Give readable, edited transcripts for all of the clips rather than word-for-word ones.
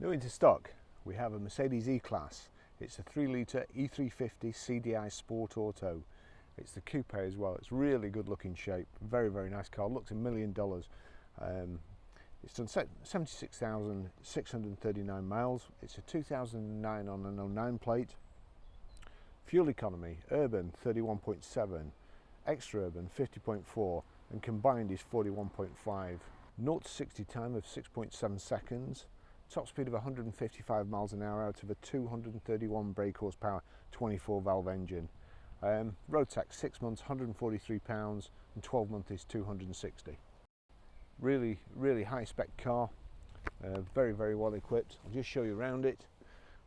New into stock, we have a Mercedes E-Class. It's a 3-litre E350 CDI Sport Auto. It's the coupe as well. It's really good looking shape. Very, very nice car. Looks $1 million. It's done 76,639 miles. It's a 2009 on an 09 plate. Fuel economy, urban 31.7, extra urban 50.4, and combined is 41.5. 0 to 60 time of 6.7 seconds. Top speed of 155 miles an hour out of a 231 brake horsepower 24 valve engine. Road tax 6 months, £143, and 12 months is 260. Really, really high spec car. Very, very well equipped. I'll just show you around it.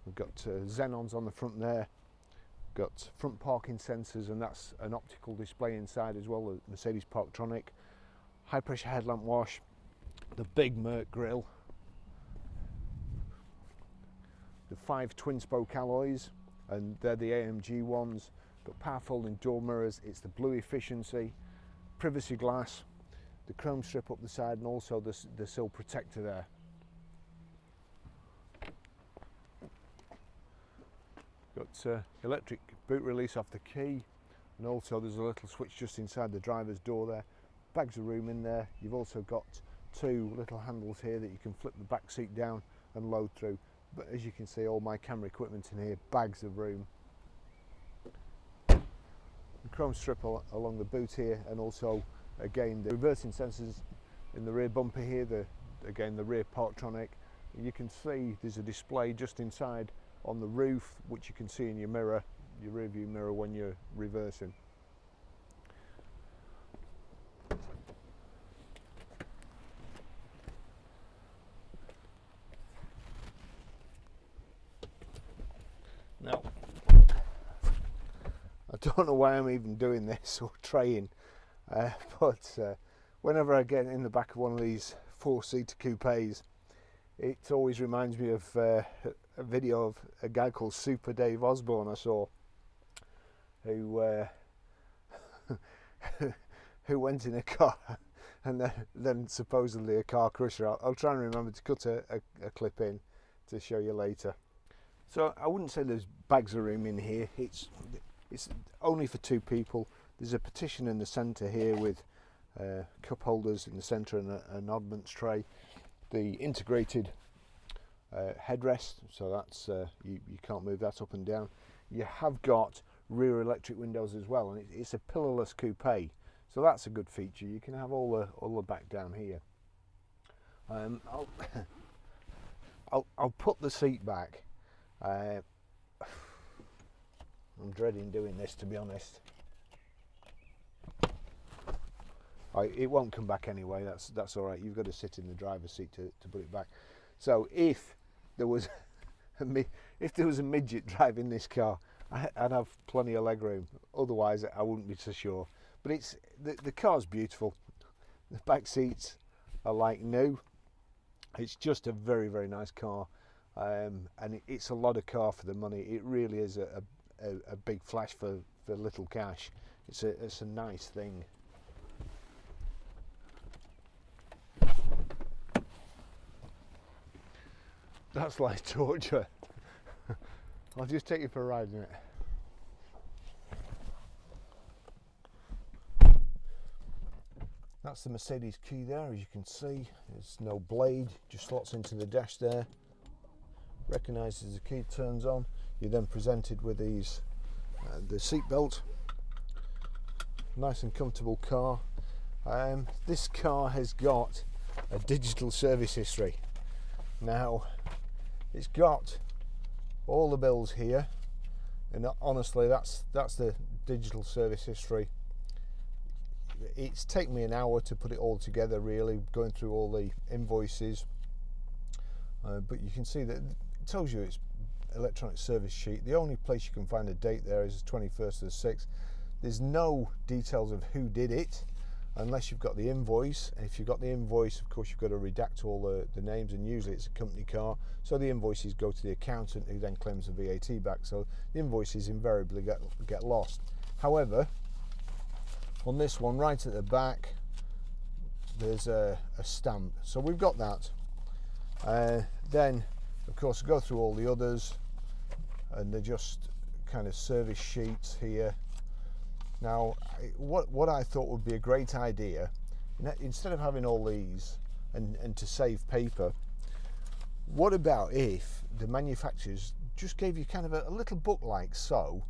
We've got xenons on the front there. Got front parking sensors, and that's an optical display inside as well, a Mercedes Parktronic. High pressure headlamp wash. The big Merc grille. The 5 twin spoke alloys, and they're the AMG ones. Got power folding door mirrors. It's the blue efficiency, privacy glass, the chrome strip up the side, and also the sill protector there. Got electric boot release off the key, and also there's a little switch just inside the driver's door there. Bags of room in there. You've also got 2 little handles here that you can flip the back seat down and load through. But as you can see, all my camera equipment in here, bags of room. The chrome strip along the boot here, and also again the reversing sensors in the rear bumper here, again the rear Parktronic. You can see there's a display just inside on the roof, which you can see in your mirror, your rear view mirror, when you're reversing. Now, I don't know why I'm even doing this or trying, but whenever I get in the back of one of these 4-seater coupes, it always reminds me of a video of a guy called Super Dave Osborne I saw, who who went in a car and then supposedly a car crusher. I'll try and remember to cut a clip in to show you later. So I wouldn't say there's bags of room in here. It's only for 2 people. There's a partition in the centre here with cup holders in the centre and an oddments tray. The integrated headrest, so that's you can't move that up and down. You have got rear electric windows as well, and it's a pillarless coupe, so that's a good feature. You can have all the back down here. I'll put the seat back. I'm dreading doing this, to be honest. It won't come back anyway. That's all right. You've got to sit in the driver's seat to put it back. So if there was a midget driving this car, I'd have plenty of leg room. Otherwise, I wouldn't be so sure. But the car's beautiful. The back seats are like new. It's just a very, very nice car. And it's a lot of car for the money. It really is a big flash for little cash. It's a nice thing. That's like torture. I'll just take you for a ride in it. That's the Mercedes key there, as you can see. There's no blade, just slots into the dash there. Recognises the key, turns on. You're then presented with these, the seat belt. Nice and comfortable car. This car has got a digital service history. Now, it's got all the bills here, and honestly, that's the digital service history. It's taken me an hour to put it all together, really, going through all the invoices. But you can see that it tells you it's electronic service sheet. The only place you can find a date there is the 21st of the 6th. There's no details of who did it unless you've got the invoice. If you've got the invoice, of course, you've got to redact all the names, and usually it's a company car, so the invoices go to the accountant, who then claims the VAT back, so the invoices invariably get lost. However, on this one, right at the back, there's a stamp, so we've got that. Then Of course, go through all the others, and they're just kind of service sheets here. Now, what I thought would be a great idea, instead of having all these and to save paper, what about if the manufacturers just gave you kind of a little book like so,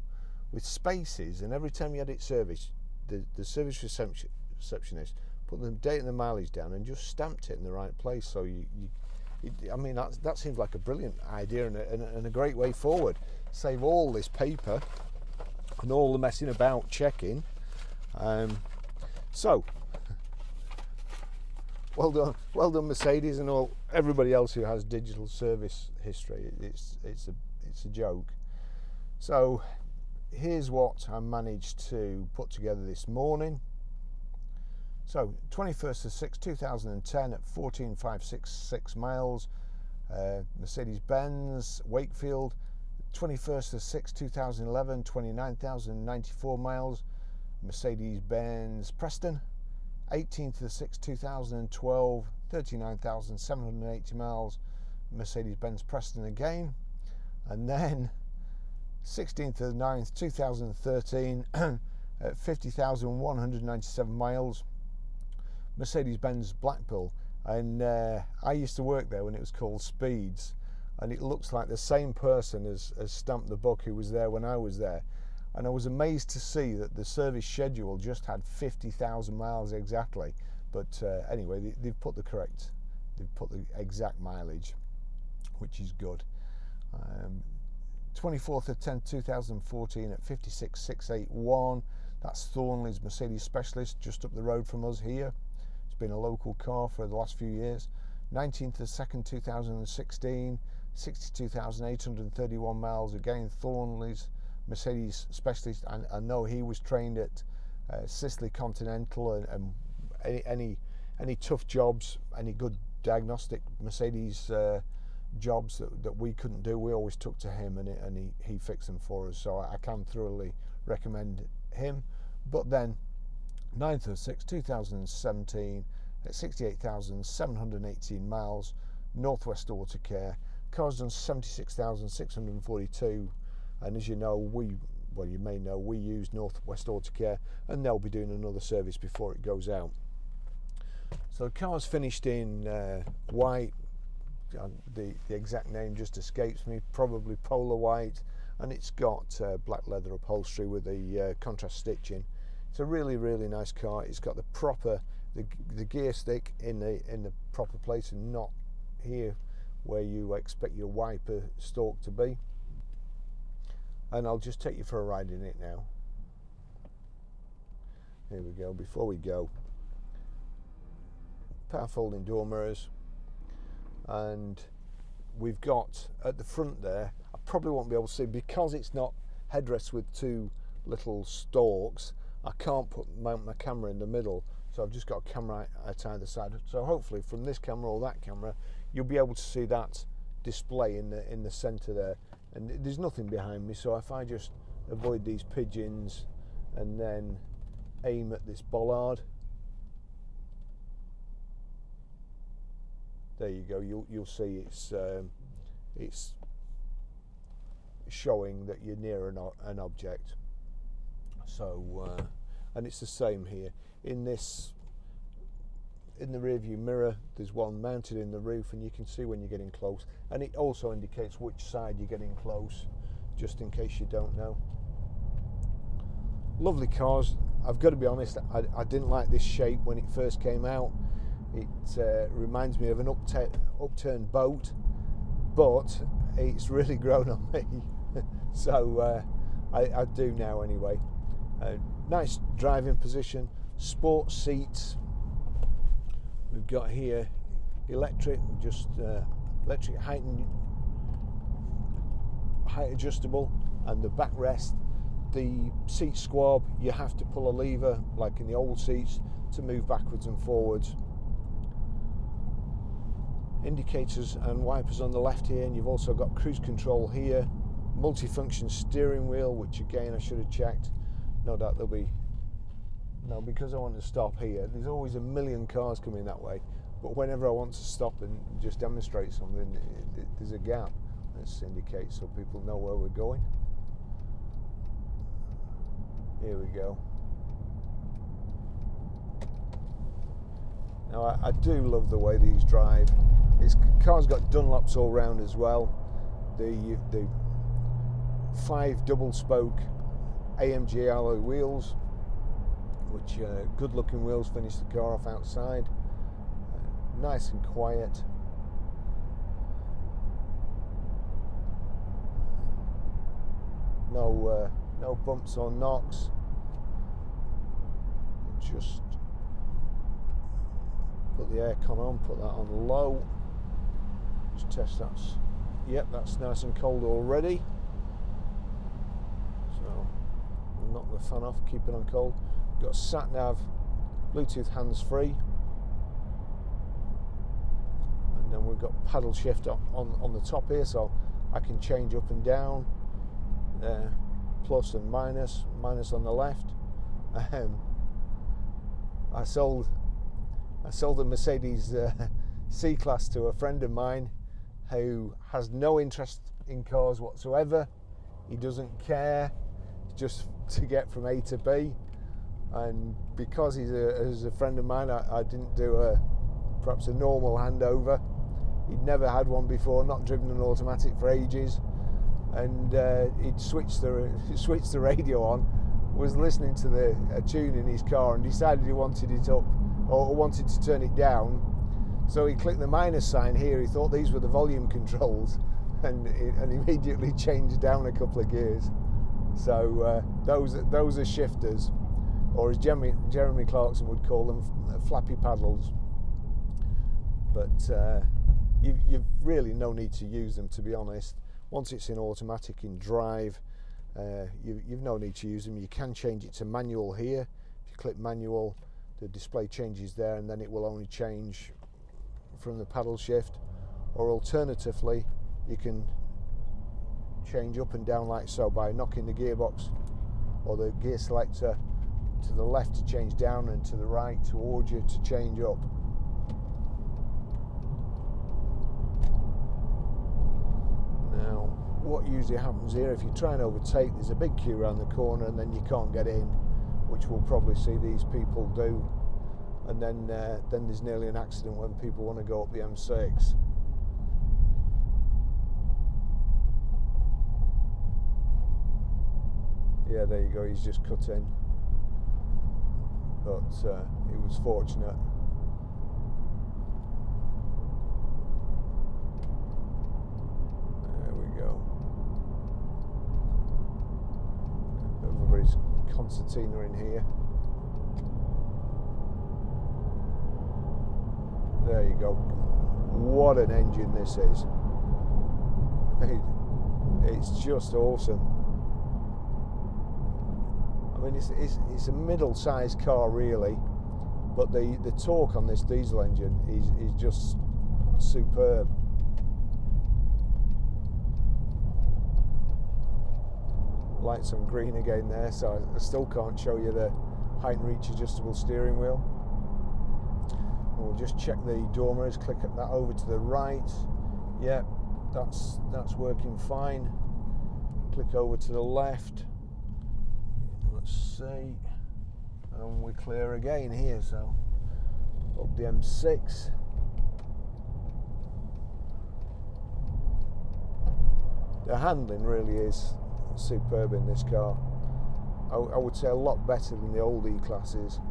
with spaces, and every time you had it serviced, the service receptionist put the date and the mileage down and just stamped it in the right place. So I mean, that seems like a brilliant idea and a great way forward. Save all this paper and all the messing about checking. So well done Mercedes and everybody else who has digital service history. It's a joke. So here's what I managed to put together this morning. So 21st of 6 2010 at 14,566 miles, Mercedes Benz Wakefield. 21st of 6 2011 29,094 miles, Mercedes Benz Preston. 18th of 6 2012 39,780 miles, Mercedes Benz Preston again. And then 16th of 9th 2013 at 50,197 miles, Mercedes Benz Blackpool. And I used to work there when it was called Speeds, and it looks like the same person as stamped the book who was there when I was there. And I was amazed to see that the service schedule just had 50,000 miles exactly. But anyway, they've put the exact mileage, which is good. 24th of 10th 2014 at 56,681. That's Thornley's Mercedes Specialist, just up the road from us here. It's been a local car for the last few years. 19th of 2nd 2016, 62,831 miles, again Thornley's Mercedes Specialist. And I know he was trained at Sicily Continental, and any tough jobs, any good diagnostic Mercedes jobs that we couldn't do, we always took to him, and he fixed them for us. So I can thoroughly recommend him. But then 9th of 6 2017 at 68,718 miles, Northwest Auto Care. Car's done 76,642, and as you know, you may know, we use Northwest Auto Care, and they'll be doing another service before it goes out. So the car's finished in white. The exact name just escapes me, probably polar white, and it's got black leather upholstery with the contrast stitching. It's a really, really nice car. It's got the proper the gear stick in the proper place, and not here where you expect your wiper stalk to be. And I'll just take you for a ride in it now. Here we go. Before we go, power folding door mirrors, and we've got at the front there, I probably won't be able to see because it's not headrests with two little stalks. I can't mount my camera in the middle, so I've just got a camera at either side. So hopefully from this camera or that camera, you'll be able to see that display in the centre there. And there's nothing behind me, so if I just avoid these pigeons and then aim at this bollard, there you go. You'll see it's showing that you're near an object. So and it's the same here. In the rear view mirror, there's one mounted in the roof, and you can see when you're getting close, and it also indicates which side you're getting close, just in case you don't know. Lovely cars. I've got to be honest, I didn't like this shape when it first came out. It reminds me of an upturned boat, but it's really grown on me. So I do now anyway. Nice driving position, sport seats. We've got here electric, electric height adjustable, and the backrest. The seat squab, you have to pull a lever like in the old seats to move backwards and forwards. Indicators and wipers on the left here, and you've also got cruise control here. Multifunction steering wheel, which again I should have checked. No doubt there'll be, no, because I want to stop here. There's always a million cars coming that way, but whenever I want to stop and just demonstrate something, there's a gap. This indicates so people know where we're going. Here we go. Now I do love the way these drive. This car's got Dunlops all round as well. The 5 double spoke AMG alloy wheels, which good looking wheels, finish the car off outside. Nice and quiet. No bumps or knocks. Just put the aircon on, put that on low. Just test that. Yep, that's nice and cold already. So knock the fan off, keep it on cold. Got sat nav, Bluetooth hands-free, and then we've got paddle shift on the top here, so I can change up and down, plus and minus on the left. I sold a Mercedes C-Class to a friend of mine who has no interest in cars whatsoever. He doesn't care, just to get from A to B. And because he's a friend of mine, I didn't do perhaps a normal handover. He'd never had one before, not driven an automatic for ages, and he'd switched the radio on, was listening to a tune in his car, and decided he wanted it up, or wanted to turn it down. So he clicked the minus sign here. He thought these were the volume controls, and immediately changed down a couple of gears. So those are shifters, or as Jeremy Clarkson would call them, flappy paddles. But you've really no need to use them, to be honest. Once it's in automatic in drive, you've no need to use them. You can change it to manual here. If you click manual, the display changes there, and then it will only change from the paddle shift. Or alternatively, you can change up and down like so by knocking the gearbox or the gear selector to the left to change down, and to the right towards you to change up. Now, what usually happens here, if you try and overtake, there's a big queue around the corner and then you can't get in, which we'll probably see these people do, and then there's nearly an accident when people want to go up the M6. Yeah, there you go, he's just cut in, but he was fortunate. There we go. Everybody's concertina in here. There you go. What an engine this is. It's just awesome. I mean, it's a middle-sized car really, but the torque on this diesel engine is just superb. Lights on green again there, so I still can't show you the height and reach adjustable steering wheel. And we'll just check the door mirrors, click that over to the right. Yep, that's working fine. Click over to the left. Let's see, and we're clear again here, so up the M6. The handling really is superb in this car. I would say a lot better than the old E-classes,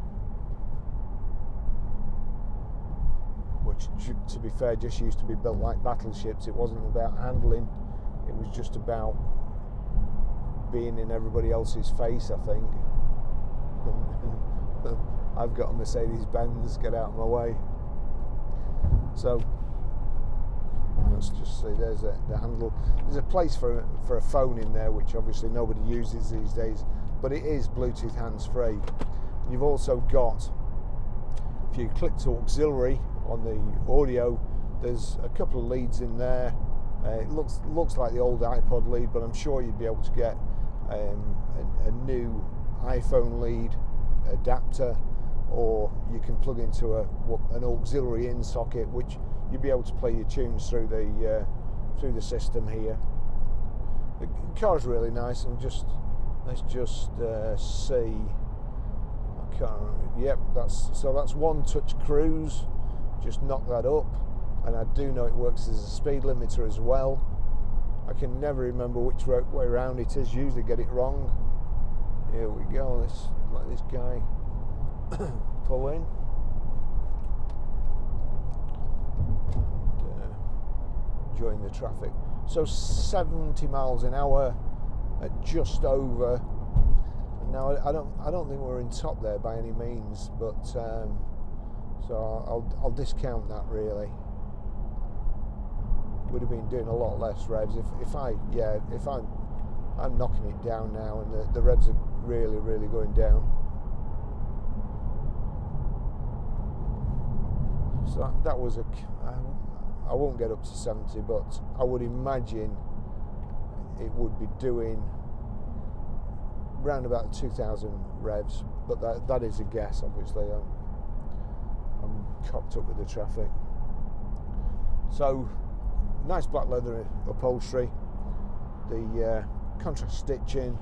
which, to be fair, just used to be built like battleships. It wasn't about handling, it was just about being in everybody else's face, I think. I've got a Mercedes Benz, get out of my way. So let's just see, there's the handle. There's a place for a phone in there, which obviously nobody uses these days, but it is Bluetooth hands-free. You've also got, if you click to auxiliary on the audio, there's a couple of leads in there. It looks like the old iPod lead, but I'm sure you'd be able to get a new iPhone lead adapter, or you can plug into an auxiliary in socket, which you'll be able to play your tunes through the system here. The car's really nice. Let's just see. I can't remember. Yep, that's one touch cruise. Just knock that up, and I do know it works as a speed limiter as well. I can never remember which way around it is. Usually get it wrong. Here we go. Let's let this guy pull in. And join the traffic. So 70 miles an hour at just over. Now I don't think we're in top there by any means, but so I'll discount that really. Would have been doing a lot less revs if I'm knocking it down now, and the revs are really going down. So that was I won't get up to 70, but I would imagine it would be doing round about 2,000 revs, but that is a guess. Obviously, I'm cocked up with the traffic. So nice black leather upholstery, the contrast stitching,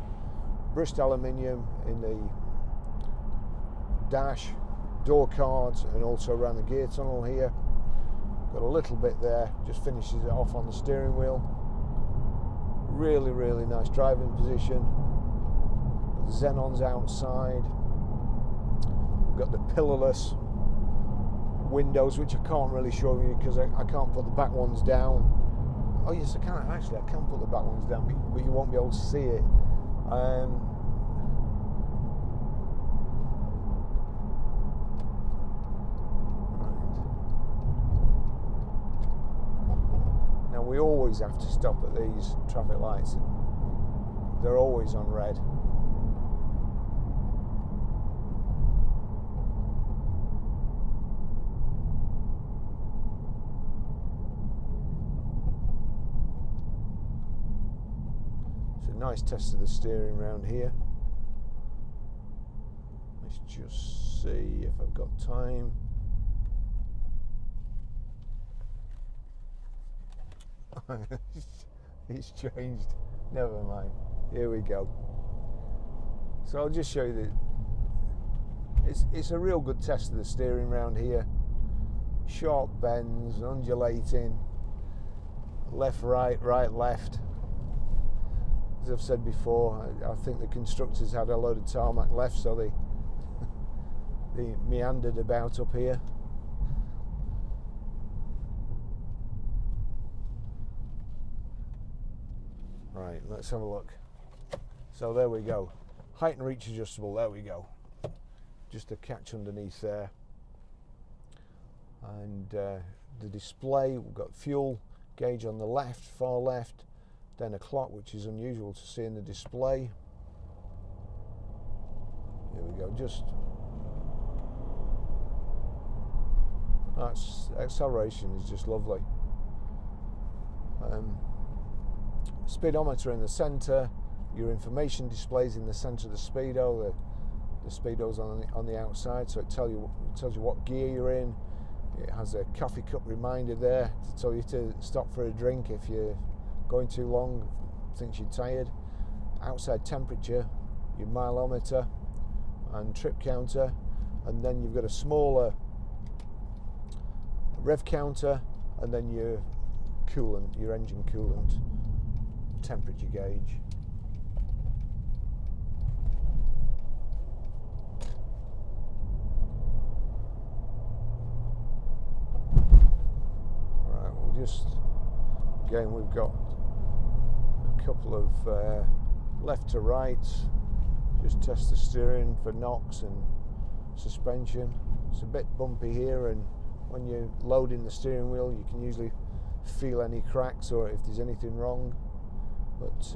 brushed aluminium in the dash, door cards, and also around the gear tunnel here. Got a little bit there, just finishes it off on the steering wheel. Really nice driving position. The xenons outside. We've got the pillarless windows, which I can't really show you because I can't put the back ones down. Oh yes, I can actually. I can put the back ones down, but you won't be able to see it. Now we always have to stop at these traffic lights. They're always on red. Nice test of the steering round here. Let's just see if I've got time. It's changed. Never mind. Here we go. So I'll just show you that it's a real good test of the steering round here. Sharp bends, undulating, left, right, right, left. As I've said before, I think the constructors had a load of tarmac left, so they meandered about up here. Right, let's have a look. So there we go. Height and reach adjustable, there we go. Just a catch underneath there. And the display, we've got fuel gauge on the left, far left. Then a clock, which is unusual to see in the display. Here we go, acceleration is just lovely. Speedometer in the centre, your information displays in the centre of the speedo. The speedo's on the outside, so it tells you what gear you're in. It has a coffee cup reminder there to tell you to stop for a drink if you're going too long, thinks you're tired. Outside temperature, your mileometer and trip counter, and then you've got a smaller rev counter, and then your coolant, your engine coolant temperature gauge. Right, again we've got couple of left to right, just test the steering for knocks and suspension. It's a bit bumpy here, and when you're loading the steering wheel you can usually feel any cracks or if there's anything wrong, but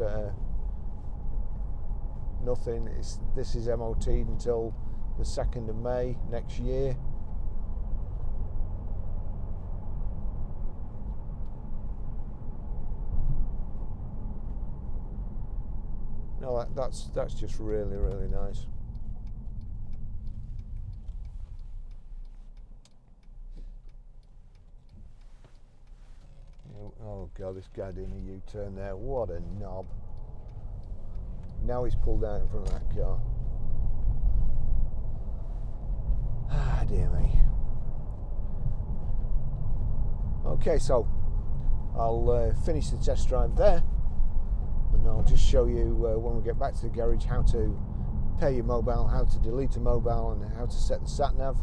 nothing. This is MOT'd until the 2nd of May next year. No, that's just really nice. Oh god, this guy doing a U-turn there, what a knob. Now he's pulled out in front of that car. Ah, dear me. Okay, so I'll finish the test drive there, and I'll just show you when we get back to the garage how to pair your mobile, how to delete a mobile, and how to set the sat nav.